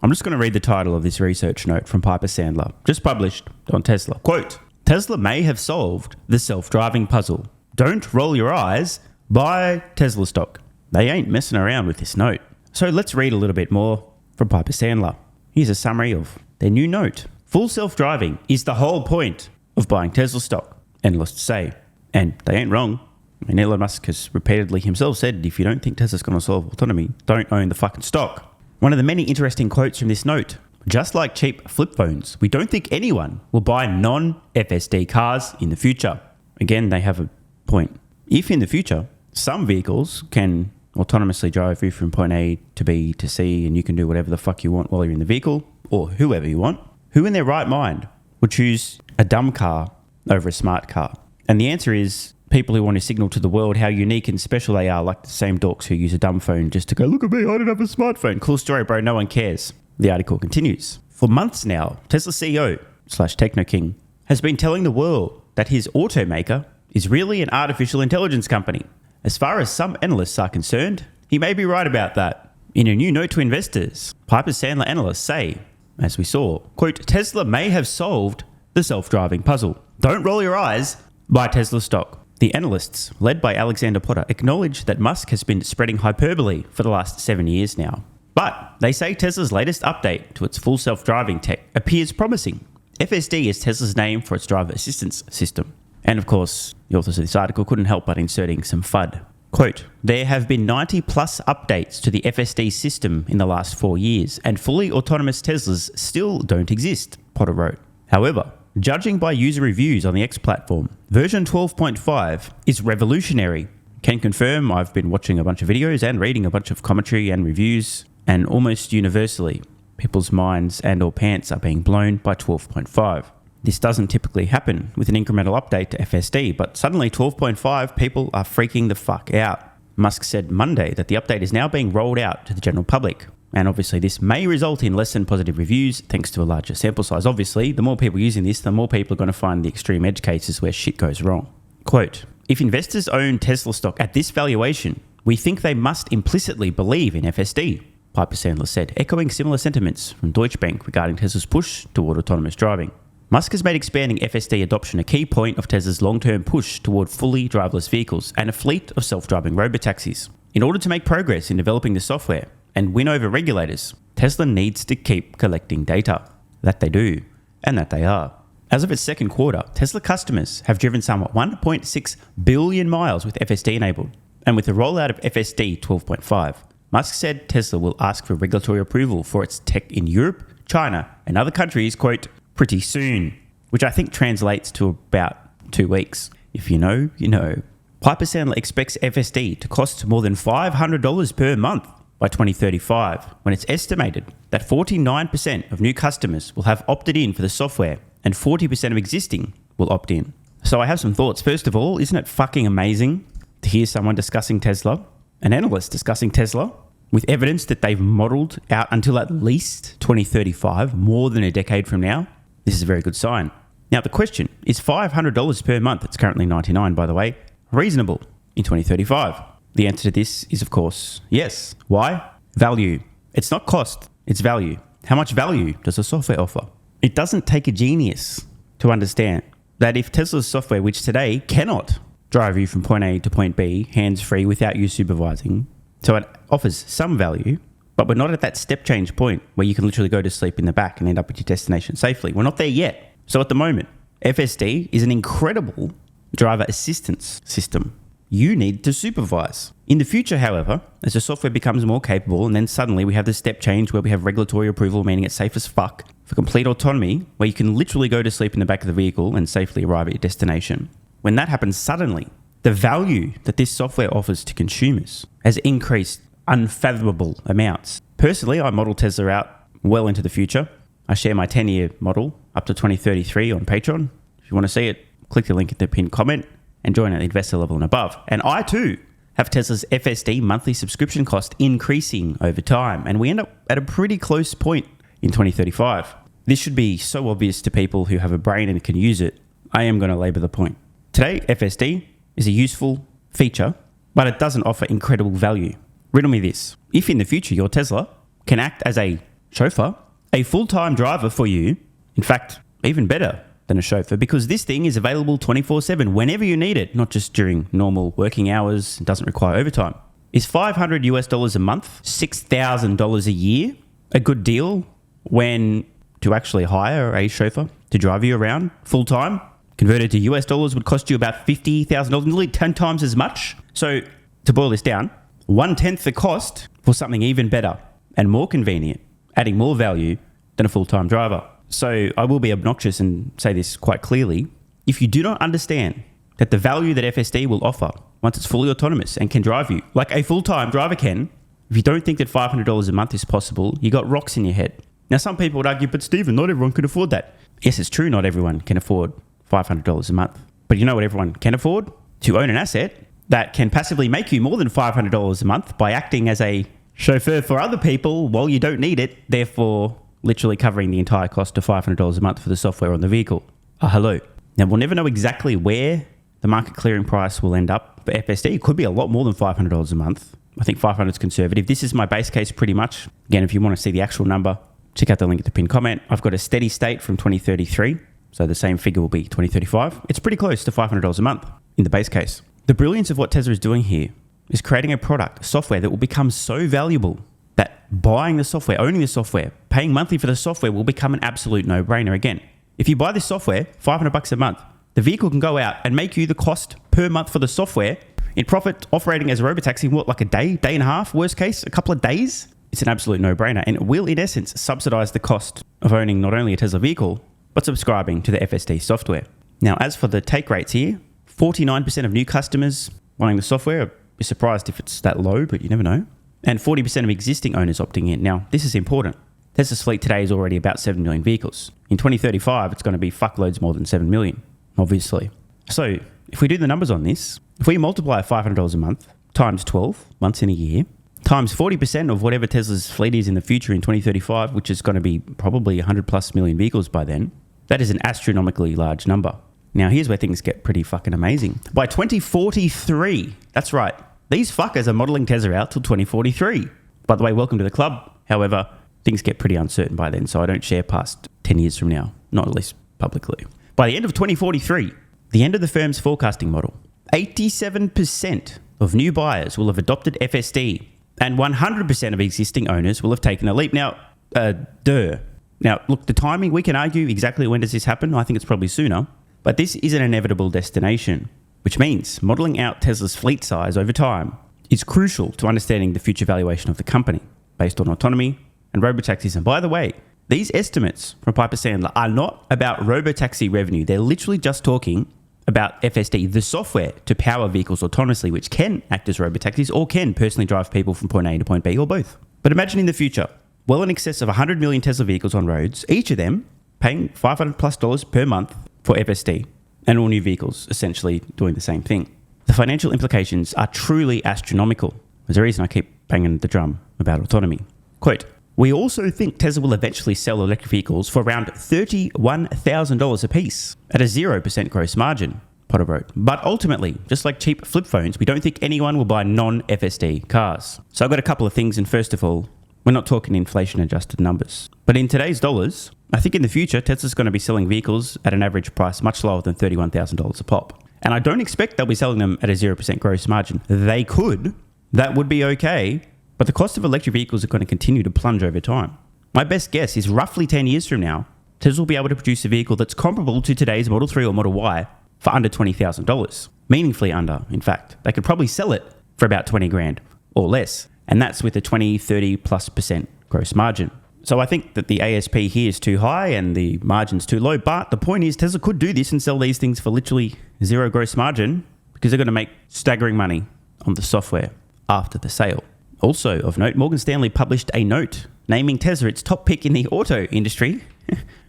I'm just going to read the title of this research note from Piper Sandler, just published on Tesla. Quote, Tesla may have solved the self-driving puzzle. Don't roll your eyes. Buy Tesla stock. They ain't messing around with this note. So let's read a little bit more from Piper Sandler. Here's a summary of their new note. Full self-driving is the whole point of buying Tesla stock, analysts say. And they ain't wrong. I mean, Elon Musk has repeatedly himself said, if you don't think Tesla's going to solve autonomy, don't own the fucking stock. One of the many interesting quotes from this note, just like cheap flip phones, we don't think anyone will buy non-FSD cars in the future. Again, they have a point. If in the future, some vehicles can autonomously drive you from point A to B to C and you can do whatever the fuck you want while you're in the vehicle, or whoever you want, who in their right mind would choose a dumb car over a smart car? And the answer is people who want to signal to the world how unique and special they are, like the same dorks who use a dumb phone just to go, look at me, I don't have a smartphone. Cool story, bro. No one cares. The article continues. For months now, Tesla CEO / Techno King has been telling the world that his automaker is really an artificial intelligence company. As far as some analysts are concerned, he may be right about that. In a new note to investors, Piper Sandler analysts say, as we saw, quote, Tesla may have solved the self-driving puzzle. Don't roll your eyes. Buy Tesla stock. The analysts, led by Alexander Potter, acknowledge that Musk has been spreading hyperbole for the last 7 years now. But they say Tesla's latest update to its full self-driving tech appears promising. FSD is Tesla's name for its driver assistance system. And of course, the authors of this article couldn't help but inserting some FUD. Quote, there have been 90 plus updates to the FSD system in the last 4 years, and fully autonomous Teslas still don't exist, Potter wrote. However, judging by user reviews on the X platform, version 12.5 is revolutionary. Can confirm I've been watching a bunch of videos and reading a bunch of commentary and reviews, and almost universally, people's minds and or pants are being blown by 12.5. This doesn't typically happen with an incremental update to FSD, but suddenly 12.5 people are freaking the fuck out. Musk said Monday that the update is now being rolled out to the general public. And obviously this may result in less than positive reviews thanks to a larger sample size. Obviously, the more people using this, the more people are going to find the extreme edge cases where shit goes wrong. Quote, if investors own Tesla stock at this valuation, we think they must implicitly believe in FSD, Piper Sandler said, echoing similar sentiments from Deutsche Bank regarding Tesla's push toward autonomous driving. Musk has made expanding FSD adoption a key point of Tesla's long-term push toward fully driverless vehicles and a fleet of self-driving robotaxis. In order to make progress in developing the software and win over regulators, Tesla needs to keep collecting data. That they do, and that they are. As of its second quarter, Tesla customers have driven some 1.6 billion miles with FSD enabled. And with the rollout of FSD 12.5, Musk said Tesla will ask for regulatory approval for its tech in Europe, China, and other countries, quote, pretty soon, which I think translates to about 2 weeks. If you know, you know. Piper Sandler expects FSD to cost more than $500 per month by 2035, when it's estimated that 49% of new customers will have opted in for the software and 40% of existing will opt in. So I have some thoughts. First of all, isn't it fucking amazing to hear someone discussing Tesla, an analyst discussing Tesla, with evidence that they've modeled out until at least 2035, more than a decade from now? This is a very good sign. Now the question, is $500 per month, it's currently $99 by the way, reasonable in 2035? The answer to this is of course yes. Why? Value. It's not cost, it's value. How much value does the software offer? It doesn't take a genius to understand that if Tesla's software, which today cannot drive you from point A to point B hands-free without you supervising, so it offers some value, but we're not at that step change point where you can literally go to sleep in the back and end up at your destination safely. We're not there yet. So at the moment, FSD is an incredible driver assistance system. You need to supervise. In the future, however, as the software becomes more capable and then suddenly we have this step change where we have regulatory approval, meaning it's safe as fuck for complete autonomy, where you can literally go to sleep in the back of the vehicle and safely arrive at your destination. When that happens suddenly, the value that this software offers to consumers has increased unfathomable amounts. Personally, I model Tesla out well into the future. I share my 10-year model up to 2033 on Patreon. If you want to see it, click the link in the pinned comment and join at the investor level and above. And I too have Tesla's FSD monthly subscription cost increasing over time, and we end up at a pretty close point in 2035. This should be so obvious to people who have a brain and can use it. I am going to labour the point. Today, FSD is a useful feature, but it doesn't offer incredible value. Riddle me this. If in the future your Tesla can act as a chauffeur, a full-time driver for you. In fact, even better than a chauffeur, because this thing is available 24/7 whenever you need it, not just during normal working hours. It doesn't require overtime. Is $500 a month, $6,000 a year, a good deal when to actually hire a chauffeur to drive you around full-time? Converted to US dollars would cost you about $50,000, nearly 10 times as much. So to boil this down, 1/10 the cost for something even better and more convenient, adding more value than a full-time driver. So I will be obnoxious and say this quite clearly. If you do not understand that the value that FSD will offer once it's fully autonomous and can drive you like a full-time driver can, if you don't think that $500 a month is possible, you got rocks in your head. Now, some people would argue, but Stephen, not everyone can afford that. Yes, it's true, not everyone can afford $500 a month. But you know what everyone can afford? To own an asset that can passively make you more than $500 a month by acting as a chauffeur for other people while you don't need it, therefore literally covering the entire cost of $500 a month for the software on the vehicle. Hello. Now, we'll never know exactly where the market clearing price will end up, but FSD could be a lot more than $500 a month. I think 500 is conservative. This is my base case pretty much. Again, if you want to see the actual number, check out the link at the pinned comment. I've got a steady state from 2033, so the same figure will be 2035. It's pretty close to $500 a month in the base case. The brilliance of what Tesla is doing here is creating a product, a software that will become so valuable that buying the software, owning the software, paying monthly for the software will become an absolute no-brainer. Again, if you buy this software, $500 a month, the vehicle can go out and make you the cost per month for the software in profit, operating as a Robotaxi, what, like a day and a half, worst case, a couple of days? It's an absolute no-brainer, and it will, in essence, subsidize the cost of owning not only a Tesla vehicle, but subscribing to the FSD software. Now, as for the take rates here, 49% of new customers buying the software, I'd be surprised if it's that low, but you never know. And 40% of existing owners opting in. Now, this is important. Tesla's fleet today is already about 7 million vehicles. In 2035, it's going to be fuckloads more than 7 million, obviously. So if we do the numbers on this, if we multiply $500 a month times 12 months in a year, times 40% of whatever Tesla's fleet is in the future in 2035, which is going to be probably 100 plus million vehicles by then, that is an astronomically large number. Now, here's where things get pretty fucking amazing. By 2043, that's right, these fuckers are modeling Tesla out till 2043. By the way, welcome to the club. However, things get pretty uncertain by then, so I don't share past 10 years from now, not at least publicly. By the end of 2043, the end of the firm's forecasting model, 87% of new buyers will have adopted FSD, and 100% of existing owners will have taken a leap. Now, Now, look, the timing, we can argue exactly when does this happen. I think it's probably sooner. But this is an inevitable destination, which means modeling out Tesla's fleet size over time is crucial to understanding the future valuation of the company based on autonomy and robotaxis. And by the way, these estimates from Piper Sandler are not about robotaxi revenue. They're literally just talking about FSD, the software to power vehicles autonomously, which can act as robotaxis or can personally drive people from point A to point B or both. But imagine in the future, well in excess of 100 million Tesla vehicles on roads, each of them paying $500+ per month for FSD, and all new vehicles essentially doing the same thing. The financial implications are truly astronomical. There's a reason I keep banging the drum about autonomy. Quote, "We also think Tesla will eventually sell electric vehicles for around $31,000 a piece at a 0% gross margin," Potter wrote. "But ultimately, just like cheap flip phones, we don't think anyone will buy non-FSD cars." So I've got a couple of things, and first of all, we're not talking inflation-adjusted numbers. But in today's dollars, I think in the future, Tesla's going to be selling vehicles at an average price much lower than $31,000 a pop. And I don't expect they'll be selling them at a 0% gross margin. They could. That would be okay. But the cost of electric vehicles are going to continue to plunge over time. My best guess is roughly 10 years from now, Tesla will be able to produce a vehicle that's comparable to today's Model 3 or Model Y for under $20,000. Meaningfully under, in fact. They could probably sell it for about 20 grand or less. And that's with a 20-30+% gross margin. So I think that the ASP here is too high and the margin's too low. But the point is Tesla could do this and sell these things for literally zero gross margin because they're going to make staggering money on the software after the sale. Also of note, Morgan Stanley published a note naming Tesla its top pick in the auto industry,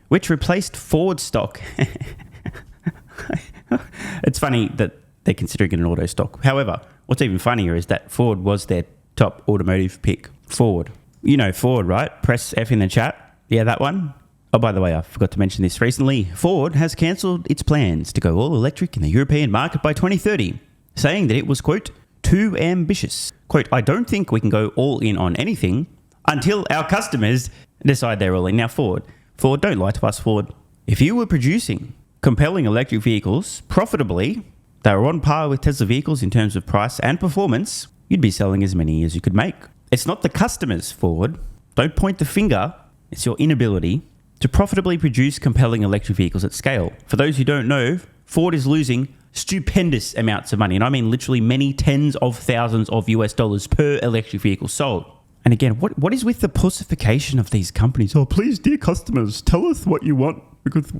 which replaced Ford stock. It's funny that they're considering it an auto stock. However, what's even funnier is that Ford was their top automotive pick. Ford. You know Ford, right? Press F in the chat. Yeah, that one. Oh, by the way, I forgot to mention this recently. Ford has cancelled its plans to go all electric in the European market by 2030, saying that it was, quote, too ambitious. Quote, "I don't think we can go all in on anything until our customers decide they're all in. Now, Ford, don't lie to us, Ford. If you were producing compelling electric vehicles profitably, they were on par with Tesla vehicles in terms of price and performance, you'd be selling as many as you could make. It's not the customers, Ford. Don't point the finger. It's your inability to profitably produce compelling electric vehicles at scale. For those who don't know, Ford is losing stupendous amounts of money, and I mean literally many tens of thousands of US dollars per electric vehicle sold. And again, what is with the pussification of these companies? Oh, please, dear customers, tell us what you want because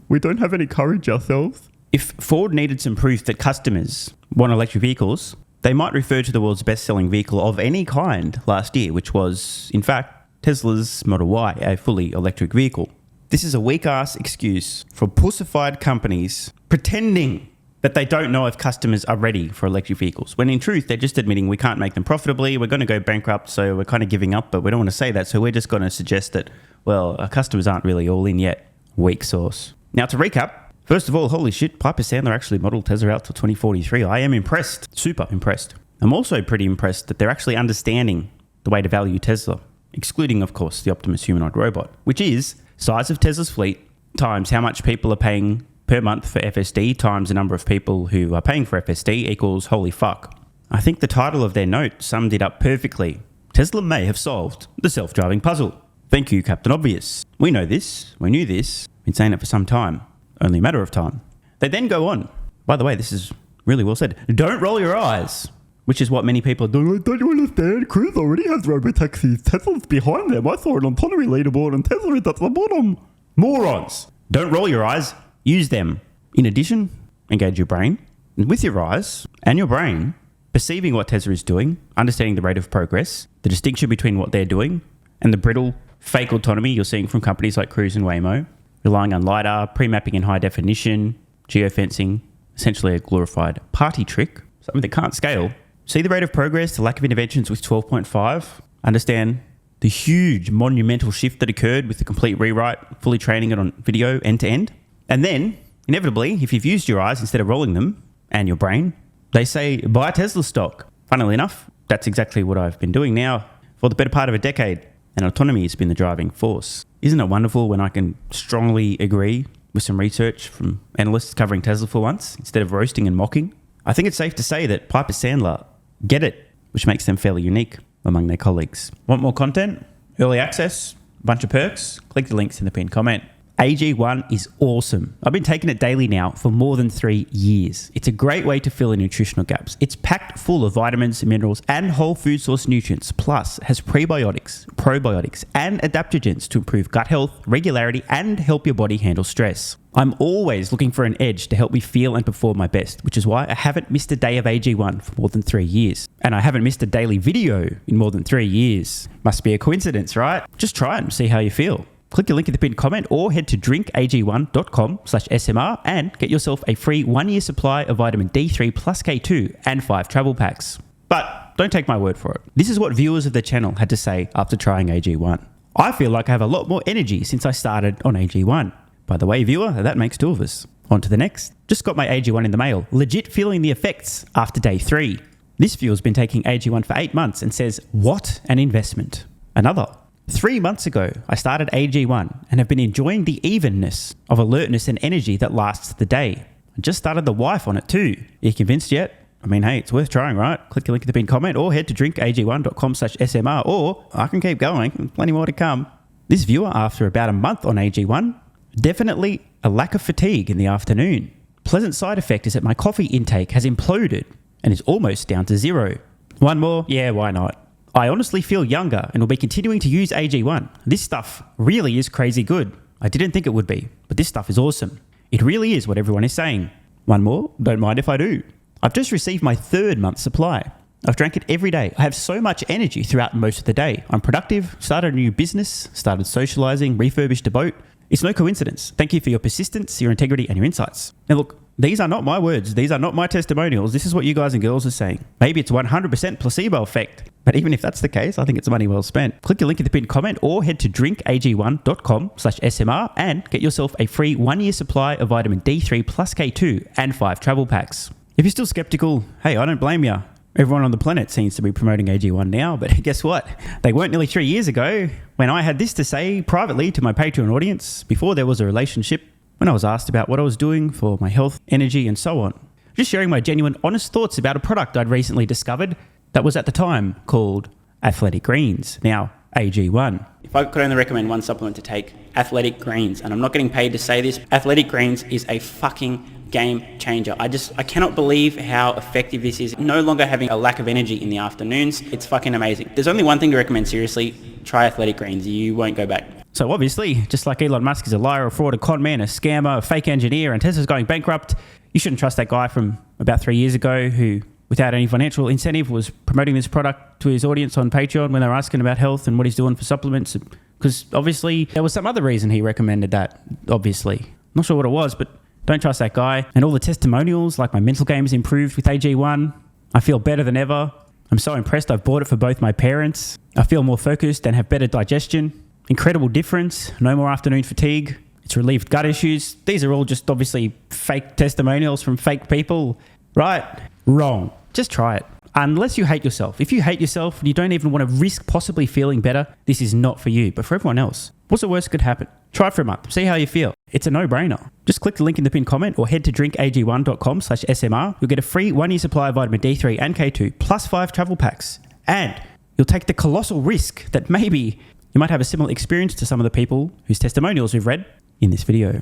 we don't have any courage ourselves. If Ford needed some proof that customers want electric vehicles, they might refer to the world's best-selling vehicle of any kind last year, which was, in fact, Tesla's Model Y, a fully electric vehicle. This is a weak-ass excuse for pussified companies pretending that they don't know if customers are ready for electric vehicles, when in truth, they're just admitting we can't make them profitably, we're going to go bankrupt, so we're kind of giving up, but we don't want to say that, so we're just going to suggest that, well, our customers aren't really all in yet. Weak source. Now, to recap, first of all, holy shit, Piper Sandler actually modeled Tesla out till 2043. I am impressed, super impressed. I'm also pretty impressed that they're actually understanding the way to value Tesla, excluding, of course, the Optimus humanoid robot, which is size of Tesla's fleet times how much people are paying per month for FSD times the number of people who are paying for FSD equals holy fuck. I think the title of their note summed it up perfectly. Tesla may have solved the self-driving puzzle. Thank you, Captain Obvious. We know this. We knew this. Been saying it for some time. Only a matter of time. They then go on. By the way, this is really well said. Don't roll your eyes. Which is what many people are doing. Don't you understand? Cruise already has Robotaxis. Tesla's behind them. I saw an autonomy leaderboard and Tesla is at the bottom. Morons. Don't roll your eyes. Use them. In addition, engage your brain. And with your eyes and your brain, perceiving what Tesla is doing, understanding the rate of progress, the distinction between what they're doing, and the brittle, fake autonomy you're seeing from companies like Cruise and Waymo, relying on LiDAR, pre-mapping in high definition, geofencing, essentially a glorified party trick, something that can't scale. See the rate of progress, the lack of interventions with 12.5, understand the huge monumental shift that occurred with the complete rewrite, fully training it on video end to end. And then, inevitably, if you've used your eyes instead of rolling them, and your brain, they say, buy Tesla stock. Funnily enough, that's exactly what I've been doing now for the better part of a decade, and autonomy has been the driving force. Isn't it wonderful when I can strongly agree with some research from analysts covering Tesla for once, instead of roasting and mocking? I think it's safe to say that Piper Sandler get it, which makes them fairly unique among their colleagues. Want more content? Early access? A bunch of perks? Click the links in the pinned comment. AG1 is awesome. I've been taking it daily now for more than 3 years. It's a great way to fill in nutritional gaps. It's packed full of vitamins, minerals, and whole food source nutrients, plus has prebiotics, probiotics, and adaptogens to improve gut health, regularity, and help your body handle stress. I'm always looking for an edge to help me feel and perform my best, which is why I haven't missed a day of AG1 for more than 3 years. And I haven't missed a daily video in more than 3 years. Must be a coincidence, right? Just try it and see how you feel. Click the link in the pinned comment or head to drinkag1.com/SMR and get yourself a free 1-year supply of vitamin D3 plus K2 and 5 travel packs. But don't take my word for it. This is what viewers of the channel had to say after trying AG1. I feel like I have a lot more energy since I started on AG1. By the way, viewer, that makes 2 of us. On to the next. Just got my AG1 in the mail. Legit feeling the effects after day 3. This viewer's been taking AG1 for 8 months and says, what an investment. Another. 3 months ago, I started AG1 and have been enjoying the evenness of alertness and energy that lasts the day. I just started the wife on it too. Are you convinced yet? I mean, hey, it's worth trying, right? Click the link in the pinned comment or head to drinkag1.com/SMR or I can keep going. Plenty more to come. This viewer, after about a month on AG1, definitely a lack of fatigue in the afternoon. Pleasant side effect is that my coffee intake has imploded and is almost down to 0. One more? Yeah, why not? I honestly feel younger and will be continuing to use AG1. This stuff really is crazy good. I didn't think it would be, but this stuff is awesome. It really is what everyone is saying. One more? Don't mind if I do. I've just received my 3rd month supply. I've drank it every day. I have so much energy throughout most of the day. I'm productive, started a new business, started socializing, refurbished a boat. It's no coincidence. Thank you for your persistence, your integrity, and your insights. Now look, these are not my words. These are not my testimonials. This is what you guys and girls are saying. Maybe it's 100% placebo effect. But even if that's the case, I think it's money well spent. Click the link in the pinned comment or head to drinkag1.com/SMR and get yourself a free 1-year supply of vitamin D3 plus K2 and 5 travel packs. If you're still skeptical, hey, I don't blame you. Everyone on the planet seems to be promoting AG1 now, but guess what? They weren't nearly 3 years ago when I had this to say privately to my Patreon audience before there was a relationship, when I was asked about what I was doing for my health, energy, and so on. Just sharing my genuine, honest thoughts about a product I'd recently discovered that was at the time called Athletic Greens, now AG1. If I could only recommend one supplement to take, Athletic Greens, and I'm not getting paid to say this, Athletic Greens is a fucking game changer. I cannot believe how effective this is. No longer having a lack of energy in the afternoons. It's fucking amazing. There's only one thing to recommend seriously. Try Athletic Greens. You won't go back. So obviously, just like Elon Musk is a liar, a fraud, a con man, a scammer, a fake engineer, and Tesla's going bankrupt, you shouldn't trust that guy from about 3 years ago who, without any financial incentive, was promoting this product to his audience on Patreon when they were asking about health and what he's doing for supplements. Because obviously, there was some other reason he recommended that, obviously. Not sure what it was, but don't trust that guy. And all the testimonials, like my mental game's improved with AG1. I feel better than ever. I'm so impressed I've bought it for both my parents. I feel more focused and have better digestion. Incredible difference. No more afternoon fatigue. It's relieved gut issues. These are all just obviously fake testimonials from fake people. Right? Wrong. Just try it. Unless you hate yourself. If you hate yourself and you don't even want to risk possibly feeling better, this is not for you. But for everyone else, what's the worst that could happen? Try it for a month. See how you feel. It's a no-brainer. Just click the link in the pinned comment or head to drinkag1.com/SMR. You'll get a free 1-year supply of vitamin D3 and K2 plus 5 travel packs. And you'll take the colossal risk that maybe you might have a similar experience to some of the people whose testimonials we've read in this video.